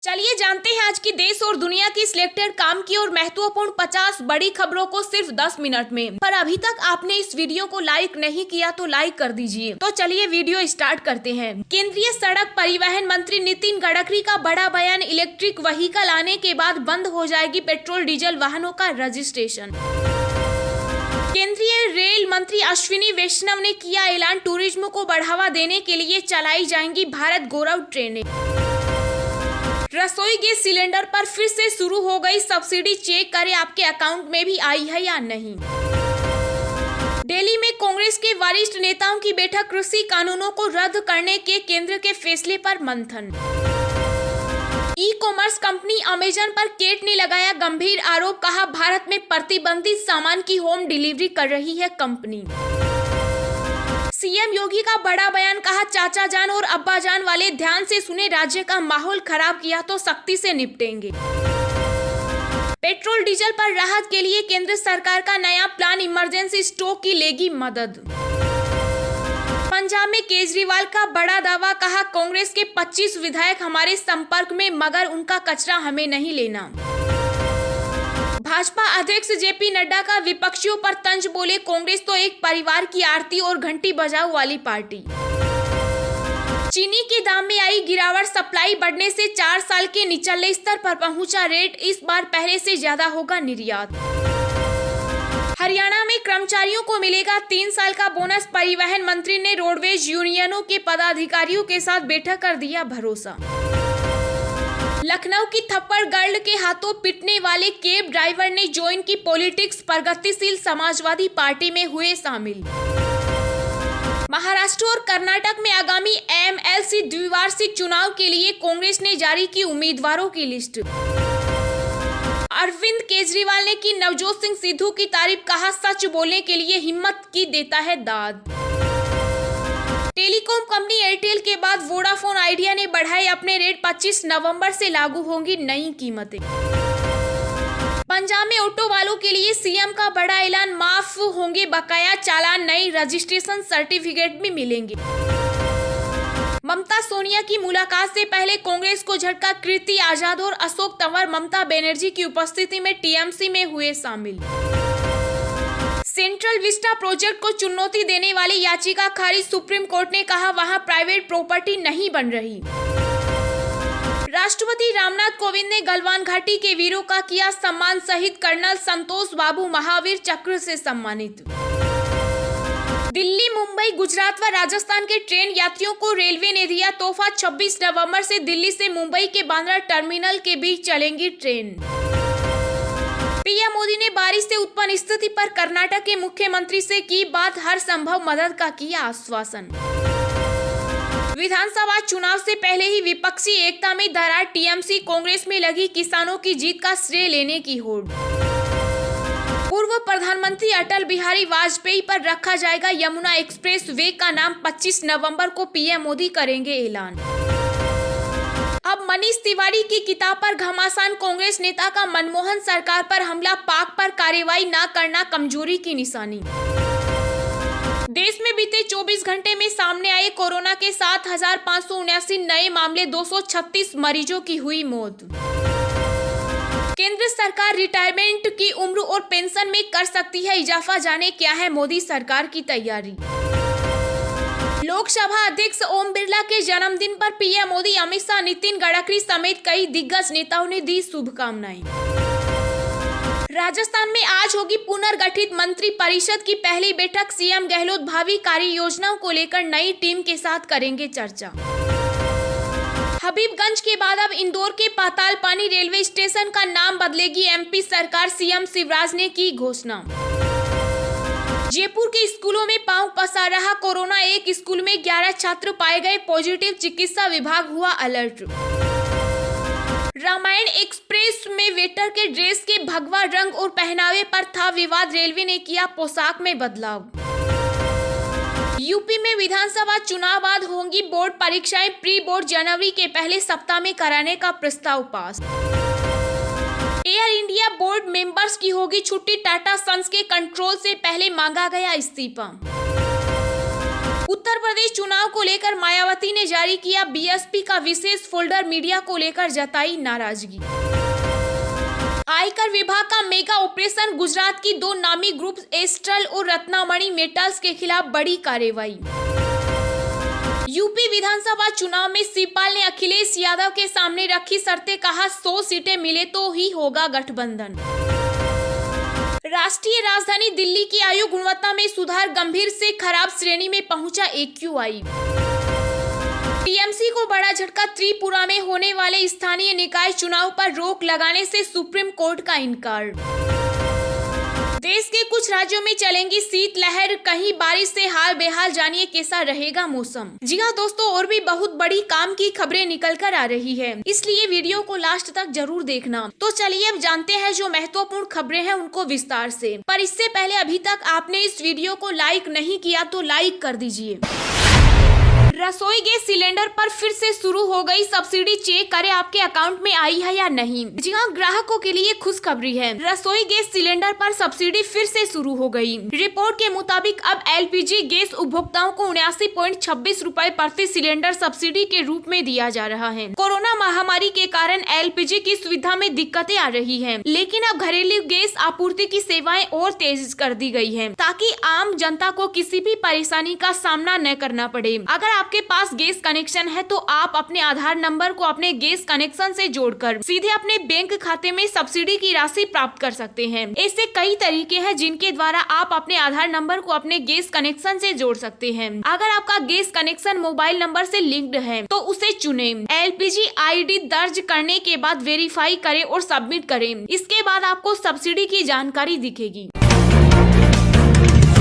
चलिए जानते हैं आज की देश और दुनिया की सिलेक्टेड काम की और महत्वपूर्ण 50 बड़ी खबरों को सिर्फ 10 मिनट में। पर अभी तक आपने इस वीडियो को लाइक नहीं किया तो लाइक कर दीजिए। तो चलिए वीडियो स्टार्ट करते हैं। केंद्रीय सड़क परिवहन मंत्री नितिन गडकरी का बड़ा बयान, इलेक्ट्रिक व्हीकल आने के बाद बंद हो जाएगी पेट्रोल डीजल वाहनों का रजिस्ट्रेशन। केंद्रीय रेल मंत्री अश्विनी वैष्णव ने किया ऐलान, टूरिज्म को बढ़ावा देने के लिए चलाई जाएंगी भारत गौरव ट्रेनें। रसोई गैस सिलेंडर पर फिर से शुरू हो गई सब्सिडी, चेक करें आपके अकाउंट में भी आई है या नहीं। दिल्ली में कांग्रेस के वरिष्ठ नेताओं की बैठक, कृषि कानूनों को रद्द करने के केंद्र के फैसले पर मंथन। ई कॉमर्स कंपनी अमेजन पर केट ने लगाया गंभीर आरोप, कहा भारत में प्रतिबंधित सामान की होम डिलीवरी कर रही है कंपनी। सीएम योगी का बड़ा बयान, कहा चाचा जान और अब्बा जान वाले ध्यान से सुने, राज्य का माहौल खराब किया तो सख्ती से निपटेंगे। पेट्रोल डीजल पर राहत के लिए केंद्र सरकार का नया प्लान, इमरजेंसी स्टॉक की लेगी मदद। पंजाब में केजरीवाल का बड़ा दावा, कहा कांग्रेस के 25 विधायक हमारे संपर्क में मगर उनका कचरा हमें नहीं लेना। भाजपा अध्यक्ष जेपी नड्डा का विपक्षियों पर तंज, बोले कांग्रेस तो एक परिवार की आरती और घंटी बजाओ वाली पार्टी। चीनी के दाम में आई गिरावट, सप्लाई बढ़ने से 4 साल के निचले स्तर पर पहुंचा रेट, इस बार पहले से ज्यादा होगा निर्यात। हरियाणा में कर्मचारियों को मिलेगा 3 साल का बोनस, परिवहन मंत्री ने रोडवेज यूनियनों के पदाधिकारियों के साथ बैठक कर दिया भरोसा। लखनऊ की थप्पड़ गर्ल के हाथों पिटने वाले कैब ड्राइवर ने ज्वाइन की पॉलिटिक्स, प्रगतिशील समाजवादी पार्टी में हुए शामिल। महाराष्ट्र और कर्नाटक में आगामी एमएलसी द्विवार्षिक चुनाव के लिए कांग्रेस ने जारी की उम्मीदवारों की लिस्ट। अरविंद केजरीवाल ने की नवजोत सिंह सिद्धू की तारीफ, कहा सच बोलने के लिए हिम्मत की देता है दाद। टेलीकॉम कंपनी एयरटेल के बाद वोडाफोन आइडिया ने बढ़ाए अपने रेट, 25 नवंबर से लागू होंगी नई कीमतें। पंजाब में ऑटो वालों के लिए सीएम का बड़ा ऐलान, माफ होंगे बकाया चालान, नई रजिस्ट्रेशन सर्टिफिकेट भी मिलेंगे। ममता सोनिया की मुलाकात से पहले कांग्रेस को झटका, कीर्ति आजाद और अशोक तंवर ममता बनर्जी की उपस्थिति में टीएमसी में हुए शामिल। सेंट्रल विस्टा प्रोजेक्ट को चुनौती देने वाली याचिका खारिज, सुप्रीम कोर्ट ने कहा वहां प्राइवेट प्रॉपर्टी नहीं बन रही। राष्ट्रपति रामनाथ कोविंद ने गलवान घाटी के वीरों का किया सम्मान, शहीद कर्नल संतोष बाबू महावीर चक्र से सम्मानित। दिल्ली, मुंबई, गुजरात व राजस्थान के ट्रेन यात्रियों को रेलवे ने दिया तोहफा, 26 नवंबर से दिल्ली से मुंबई के बांद्रा टर्मिनल के बीच चलेंगी ट्रेन। पीएम मोदी ने बारिश से उत्पन्न स्थिति पर कर्नाटक के मुख्यमंत्री से की बात, हर संभव मदद का किया आश्वासन। विधानसभा चुनाव से पहले ही विपक्षी एकता में दरार, टीएमसी कांग्रेस में लगी किसानों की जीत का श्रेय लेने की होड़। पूर्व प्रधानमंत्री अटल बिहारी वाजपेयी पर रखा जाएगा यमुना एक्सप्रेस वे का नाम, 25 नवंबर को पीएम मोदी करेंगे ऐलान। अब मनीष तिवारी की किताब पर घमासान, कांग्रेस नेता का मनमोहन सरकार पर हमला, पाक पर कार्रवाई न करना कमजोरी की निशानी। देश में बीते 24 घंटे में सामने आए कोरोना के 7,579 नए मामले, 236 मरीजों की हुई मौत। केंद्र सरकार रिटायरमेंट की उम्र और पेंशन में कर सकती है इजाफा, जाने क्या है मोदी सरकार की तैयारी। लोकसभा अध्यक्ष ओम बिरला के जन्मदिन पर पीएम मोदी, अमित शाह, नितिन गडकरी समेत कई दिग्गज नेताओं ने दी शुभकामनाएं। राजस्थान में आज होगी पुनर्गठित मंत्री परिषद की पहली बैठक, सीएम गहलोत भावी कार्य योजनाओं को लेकर नई टीम के साथ करेंगे चर्चा। हबीबगंज के बाद अब इंदौर के पाताल पानी रेलवे स्टेशन का नाम बदलेगी एमपी सरकार, सीएम शिवराज ने की घोषणा। जयपुर के स्कूलों में पांव पसार रहा कोरोना, एक स्कूल में 11 छात्र पाए गए पॉजिटिव, चिकित्सा विभाग हुआ अलर्ट। रामायण एक्सप्रेस में वेटर के ड्रेस के भगवा रंग और पहनावे पर था विवाद, रेलवे ने किया पोशाक में बदलाव। यूपी में विधानसभा चुनाव बाद होंगी बोर्ड परीक्षाएं, प्री बोर्ड जनवरी के पहले सप्ताह में कराने का प्रस्ताव पास। एयर इंडिया बोर्ड मेंबर्स की होगी छुट्टी, टाटा सन्स के कंट्रोल से पहले मांगा गया इस्तीफा। उत्तर प्रदेश चुनाव को लेकर मायावती ने जारी किया बीएसपी का विशेष फोल्डर, मीडिया को लेकर जताई नाराजगी। आयकर विभाग का मेगा ऑपरेशन, गुजरात की 2 नामी ग्रुप एस्ट्रल और रत्नामणि मेटल्स के खिलाफ बड़ी कार्रवाई। यूपी विधानसभा चुनाव में शिवपाल ने अखिलेश यादव के सामने रखी शर्तें, कहा 100 सीटें मिले तो ही होगा गठबंधन। राष्ट्रीय राजधानी दिल्ली की आयु गुणवत्ता में सुधार, गंभीर से खराब श्रेणी में पहुंचा AQI। टीएमसी को बड़ा झटका, त्रिपुरा में होने वाले स्थानीय निकाय चुनाव पर रोक लगाने से सुप्रीम कोर्ट का इनकार। देश के कुछ राज्यों में चलेंगी शीतलहर, कहीं बारिश से हाल बेहाल, जानिए कैसा रहेगा मौसम। जी हाँ दोस्तों, और भी बहुत बड़ी काम की खबरें निकल कर आ रही है, इसलिए वीडियो को लास्ट तक जरूर देखना। तो चलिए अब जानते हैं जो महत्वपूर्ण खबरें हैं उनको विस्तार से। पर इससे पहले अभी तक आपने इस वीडियो को लाइक नहीं किया तो लाइक कर दीजिए। रसोई गैस सिलेंडर पर फिर से शुरू हो गई सब्सिडी, चेक करें आपके अकाउंट में आई है या नहीं। जी हाँ, ग्राहकों के लिए खुशखबरी है, रसोई गैस सिलेंडर पर सब्सिडी फिर से शुरू हो गई। रिपोर्ट के मुताबिक अब LPG गैस उपभोक्ताओं को 79.26 रुपए प्रति सिलेंडर सब्सिडी के रूप में दिया जा रहा है। कोरोना महामारी के कारण LPG की सुविधा में दिक्कतें आ रही है, लेकिन अब घरेलू गैस आपूर्ति की सेवाएं और तेज कर दी गई है, ताकि आम जनता को किसी भी परेशानी का सामना न करना पड़े। अगर आपके पास गैस कनेक्शन है तो आप अपने आधार नंबर को अपने गैस कनेक्शन से जोड़कर सीधे अपने बैंक खाते में सब्सिडी की राशि प्राप्त कर सकते हैं। ऐसे कई तरीके हैं जिनके द्वारा आप अपने आधार नंबर को अपने गैस कनेक्शन से जोड़ सकते हैं। अगर आपका गैस कनेक्शन मोबाइल नंबर से लिंक्ड है तो उसे चुने। LPG ID दर्ज करने के बाद वेरीफाई करें और सबमिट करें। इसके बाद आपको सब्सिडी की जानकारी दिखेगी।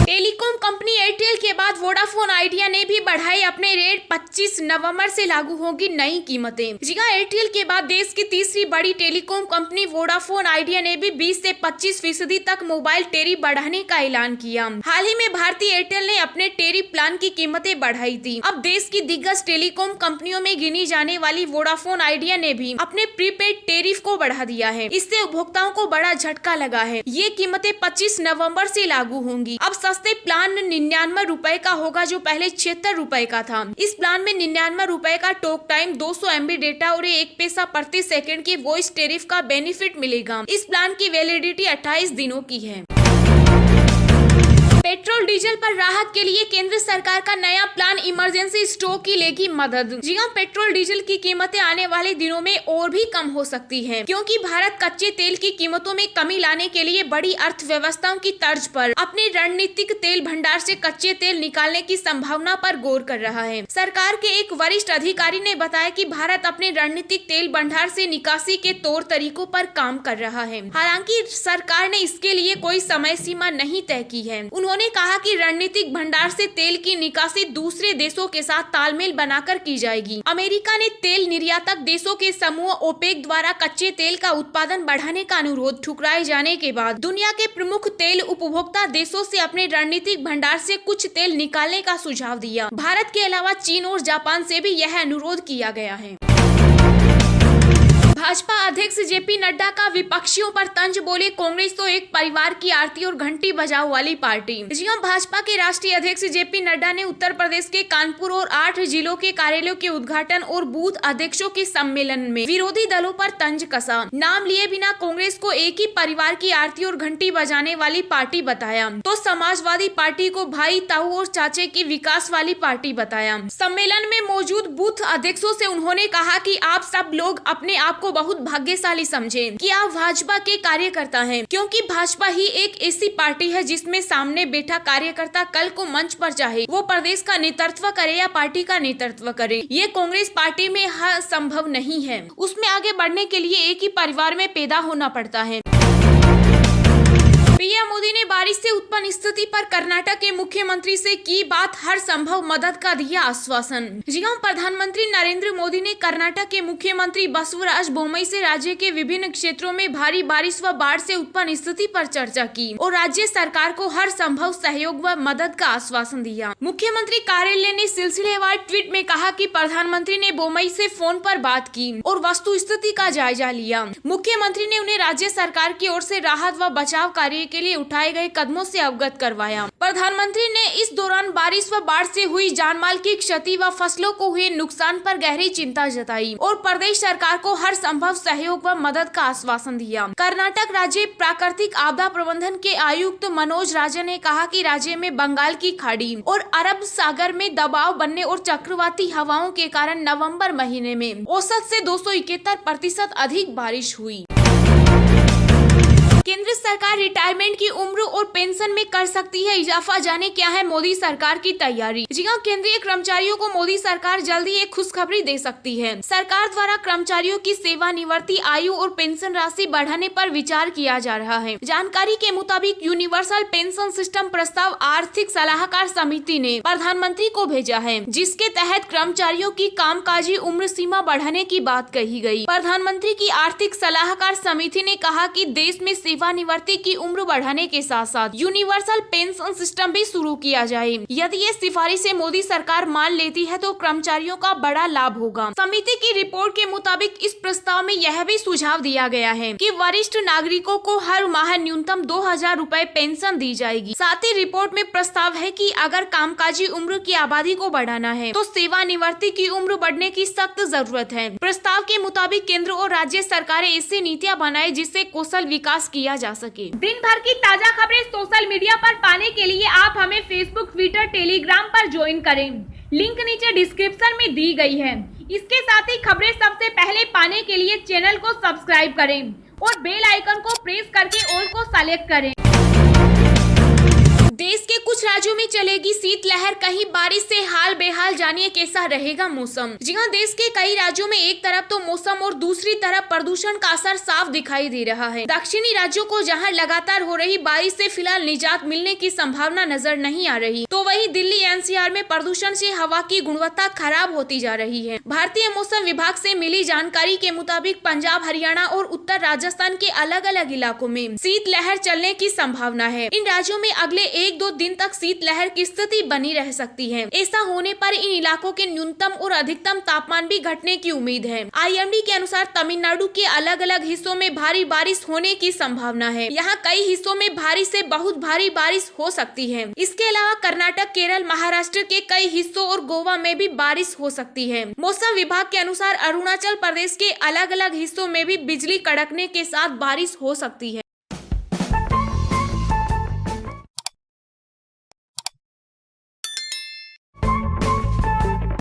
टेलीकॉम कंपनी एयरटेल के बाद वोडाफोन आइडिया ने भी बढ़ाई अपने रेट, 25 नवंबर से लागू होगी नई कीमतें। जी हां, एयरटेल के बाद देश की तीसरी बड़ी टेलीकॉम कंपनी वोडाफोन आइडिया ने भी 20 से 25% तक मोबाइल टेरिफ बढ़ाने का ऐलान किया। हाल ही में भारतीय एयरटेल ने अपने टेरिफ प्लान की कीमतें बढ़ाई थी। अब देश की दिग्गज टेलीकॉम कंपनियों में गिनी जाने वाली वोडाफोन आइडिया ने भी अपने प्रीपेड टेरिफ को बढ़ा दिया है। इससे उपभोक्ताओं को बड़ा झटका लगा है। ये कीमतें 25 नवम्बर से लागू होंगी। अब सस्ते प्लान 99 रुपए का होगा, जो पहले 76 रुपए का था। इस प्लान में 99 रुपए का टॉक टाइम, 200 MB डेटा और 1 पैसा प्रति सेकंड की वॉइस टेरिफ का बेनिफिट मिलेगा। इस प्लान की वैलिडिटी 28 दिनों की है। पेट्रोल डीजल पर राहत के लिए केंद्र सरकार का नया प्लान इमरजेंसी स्टॉक की लेगी मदद। जी हां, पेट्रोल डीजल की कीमतें आने वाले दिनों में और भी कम हो सकती हैं, क्योंकि भारत कच्चे तेल की कीमतों में कमी लाने के लिए बड़ी अर्थव्यवस्थाओं की तर्ज पर अपने रणनीतिक तेल भंडार से कच्चे तेल निकालने की संभावना पर गौर कर रहा है। सरकार के एक वरिष्ठ अधिकारी ने बताया कि भारत अपने रणनीतिक तेल भंडार से निकासी के तौर तरीकों पर काम कर रहा है। हालांकि सरकार ने इसके लिए कोई समय सीमा नहीं तय की है। उन्होंने कहा कि रणनीतिक भंडार से तेल की निकासी दूसरे देशों के साथ तालमेल बनाकर की जाएगी। अमेरिका ने तेल निर्यातक देशों के समूह ओपेक द्वारा कच्चे तेल का उत्पादन बढ़ाने का अनुरोध ठुकराए जाने के बाद दुनिया के प्रमुख तेल उपभोक्ता देशों से अपने रणनीतिक भंडार से कुछ तेल निकालने का सुझाव दिया। भारत के अलावा चीन और जापान से भी यह अनुरोध किया गया है। भाजपा अध्यक्ष JP नड्डा का विपक्षियों पर तंज, बोले कांग्रेस तो एक परिवार की आरती और घंटी बजाओ वाली पार्टी। जी हां, भाजपा के राष्ट्रीय अध्यक्ष JP नड्डा ने उत्तर प्रदेश के कानपुर और 8 जिलों के कार्यालयों के उद्घाटन और बूथ अध्यक्षों के सम्मेलन में विरोधी दलों पर तंज कसा। नाम लिए बिना कांग्रेस को एक ही परिवार की आरती और घंटी बजाने वाली पार्टी बताया, तो समाजवादी पार्टी को भाई, ताऊ और चाचे की विकास वाली पार्टी बताया। सम्मेलन में मौजूद बूथ अध्यक्षों से उन्होंने कहा कि आप सब लोग अपने आप को बहुत भाग्यशाली समझें कि आप भाजपा के कार्यकर्ता हैं, क्योंकि भाजपा ही एक ऐसी पार्टी है जिसमें सामने बैठा कार्यकर्ता कल को मंच पर चाहे वो प्रदेश का नेतृत्व करे या पार्टी का नेतृत्व करे, ये कांग्रेस पार्टी में संभव नहीं है। उसमें आगे बढ़ने के लिए एक ही परिवार में पैदा होना पड़ता है। पीएम मोदी ने बारिश से उत्पन्न स्थिति पर कर्नाटक के मुख्यमंत्री से की बात, हर संभव मदद का दिया आश्वासन। जी हां, प्रधानमंत्री नरेंद्र मोदी ने कर्नाटक के मुख्यमंत्री बसवराज बोम्मई से राज्य के विभिन्न क्षेत्रों में भारी बारिश व बाढ़ से उत्पन्न स्थिति पर चर्चा की और राज्य सरकार को हर संभव सहयोग व मदद का आश्वासन दिया। मुख्यमंत्री कार्यालय ने सिलसिलेवार ट्वीट में कहा कि प्रधानमंत्री ने बोम्मई से फोन पर बात की और वस्तु स्थिति का जायजा लिया। मुख्यमंत्री ने उन्हें राज्य सरकार की ओर से राहत व बचाव कार्य के लिए उठाए गए कदमों से अवगत करवाया। प्रधानमंत्री ने इस दौरान बारिश व बाढ़ से हुई जानमाल की क्षति व फसलों को हुए नुकसान पर गहरी चिंता जताई और प्रदेश सरकार को हर संभव सहयोग व मदद का आश्वासन दिया। कर्नाटक राज्य प्राकृतिक आपदा प्रबंधन के आयुक्त मनोज राजा ने कहा कि राज्य में बंगाल की खाड़ी और अरब सागर में दबाव बनने और चक्रवाती हवाओं के कारण नवंबर महीने में औसत से 271% अधिक बारिश हुई। केंद्र सरकार रिटायरमेंट की उम्र और पेंशन में कर सकती है इजाफा। जाने क्या है मोदी सरकार की तैयारी। जी हां, केंद्रीय कर्मचारियों को मोदी सरकार जल्दी एक खुशखबरी दे सकती है। सरकार द्वारा कर्मचारियों की सेवानिवृत्ति आयु और पेंशन राशि बढ़ाने पर विचार किया जा रहा है। जानकारी के मुताबिक यूनिवर्सल पेंशन सिस्टम प्रस्ताव आर्थिक सलाहकार समिति ने प्रधानमंत्री को भेजा है, जिसके तहत कर्मचारियों की कामकाजी उम्र सीमा बढ़ाने की बात कही गई। प्रधानमंत्री की आर्थिक सलाहकार समिति ने कहा कि देश में सेवानिवृत्ति की उम्र बढ़ाने के साथ साथ यूनिवर्सल पेंशन सिस्टम भी शुरू किया जाए। यदि ये सिफारिशें मोदी सरकार मान लेती है तो कर्मचारियों का बड़ा लाभ होगा। समिति की रिपोर्ट के मुताबिक इस प्रस्ताव में यह भी सुझाव दिया गया है कि वरिष्ठ नागरिकों को हर माह न्यूनतम 2000 रूपए पेंशन दी जाएगी। साथ ही रिपोर्ट में प्रस्ताव है कि अगर कामकाजी उम्र की आबादी को बढ़ाना है तो सेवानिवृत्ति की उम्र बढ़ने की सख्त जरूरत है। प्रस्ताव के मुताबिक केंद्र और राज्य सरकारें ऐसी नीतियाँ बनाए जिससे कौशल विकास किया जा सके। दिन भर की ताजा खबरें सोशल मीडिया पर पाने के लिए आप हमें फेसबुक, ट्विटर, टेलीग्राम पर ज्वाइन करें। लिंक नीचे डिस्क्रिप्शन में दी गई है। इसके साथ ही खबरें सबसे पहले पाने के लिए चैनल को सब्सक्राइब करें और बेल आइकन को प्रेस करके ऑल को सेलेक्ट करें। देश के कुछ राज्यों में चलेगी शीतलहर, कहीं बारिश से हाल बेहाल। जानिए कैसा रहेगा मौसम। जी हां, देश के कई राज्यों में एक तरफ तो मौसम और दूसरी तरफ प्रदूषण का असर साफ दिखाई दे रहा है। दक्षिणी राज्यों को जहां लगातार हो रही बारिश से फिलहाल निजात मिलने की संभावना नजर नहीं आ रही, तो वहीं दिल्ली एनसीआर में प्रदूषण से हवा की गुणवत्ता खराब होती जा रही है। भारतीय मौसम विभाग से मिली जानकारी के मुताबिक पंजाब, हरियाणा और उत्तर राजस्थान के अलग अलग इलाकों में शीतलहर चलने की संभावना है। इन राज्यों में अगले 1-2 दिन तक शीतलहर की स्थिति बनी रह सकती है। ऐसा होने पर इन इलाकों के न्यूनतम और अधिकतम तापमान भी घटने की उम्मीद है। आईएमडी के अनुसार तमिलनाडु के अलग अलग हिस्सों में भारी बारिश होने की संभावना है। यहाँ कई हिस्सों में भारी से बहुत भारी बारिश हो सकती है। इसके अलावा कर्नाटक, केरल, महाराष्ट्र के कई हिस्सों और गोवा में भी बारिश हो सकती है। मौसम विभाग के अनुसार अरुणाचल प्रदेश के अलग अलग हिस्सों में भी बिजली कड़कने के साथ बारिश हो सकती है।